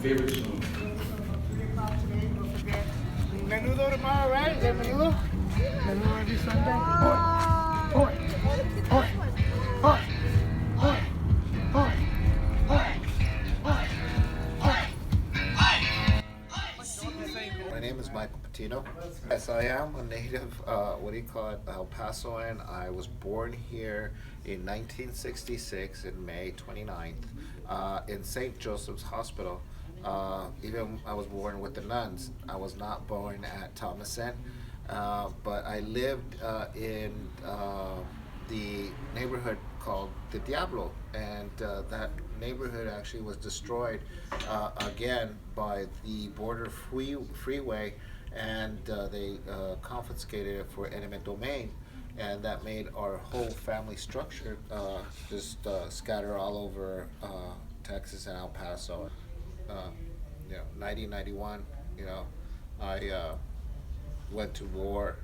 favorite song? Menudo tomorrow, right? Is that menudo? Menudo every Sunday? Oi! Oi! Oi! Oi! Oi! My name is Michael Patino. Yes, I am a native, El Pasoan. I was born here in 1966 in May 29th in St. Joseph's Hospital. Even I was born with the nuns. I was not born at Thomason, but I lived in the neighborhood called the Diablo, and that neighborhood actually was destroyed again by the border freeway, and they confiscated it for eminent domain, and that made our whole family structure just scatter all over Texas and El Paso. 1991, I went to war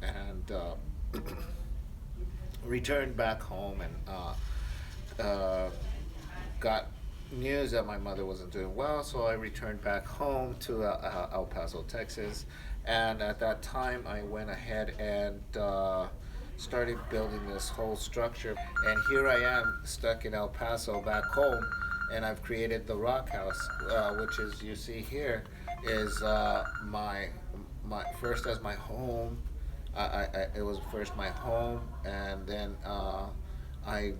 and returned back home and got news that my mother wasn't doing well, so I returned back home to El Paso, Texas. And at that time, I went ahead and started building this whole structure. And here I am, stuck in El Paso, back home, and I've created the Rock House, which is, you see here, is my first as my home. It was first my home, and then I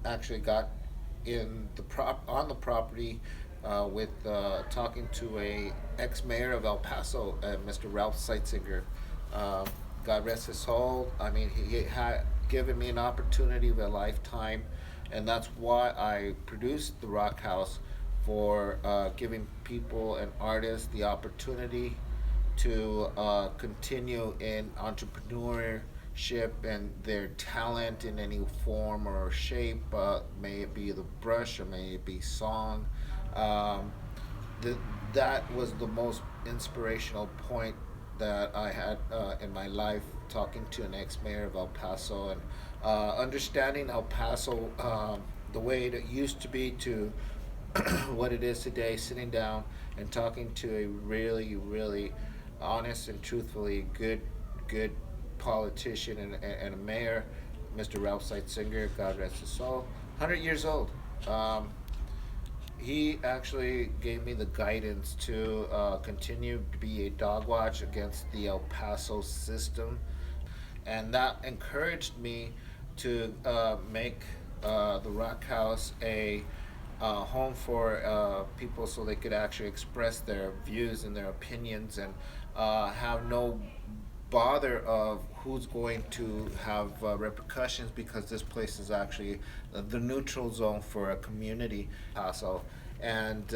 actually got on the property with talking to a ex-mayor of El Paso, Mr. Ralph Seitzinger. God rest his soul. I mean, he had given me an opportunity of a lifetime, and that's why I produced the Rock House, for giving people and artists the opportunity to continue in entrepreneurship and their talent in any form or shape, may it be the brush or may it be song. That was the most inspirational point that I had in my life, talking to an ex-mayor of El Paso and understanding El Paso the way it used to be to what it is today, sitting down and talking to a really, really honest and truthfully good politician and a mayor, Mr. Ralph Seitzinger, God rest his soul, 100 years old. He actually gave me the guidance to continue to be a dog watch against the El Paso system, and that encouraged me to make the Rock House a home for people, so they could actually express their views and their opinions, and have no bother of who's going to have repercussions, because this place is actually the neutral zone for a community, Paso. And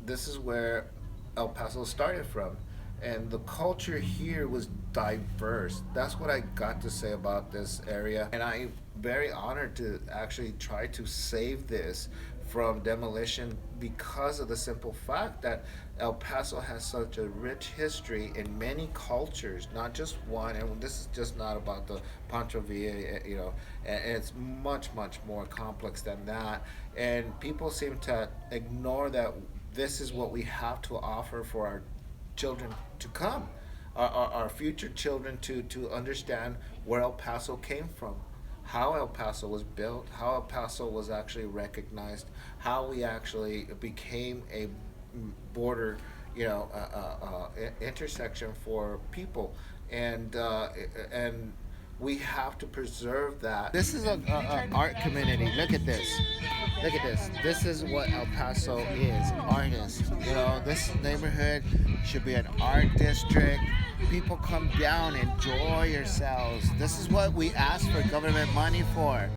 this is where El Paso started from. And the culture here was diverse. That's what I got to say about this area. And I'm very honored to actually try to save this from demolition, because of the simple fact that El Paso has such a rich history in many cultures, not just one. And this is just not about the Pancho Villa, and it's much, much more complex than that. And people seem to ignore that this is what we have to offer for our children to come, our future children, to understand where El Paso came from, how El Paso was built, how El Paso was actually recognized, how we actually became a border, intersection for people, and we have to preserve that. This is a art community. Look at this. Look at this. This is what El Paso is. Artists. This neighborhood should be an art district. People come down, enjoy yourselves. This is what we ask for government money for.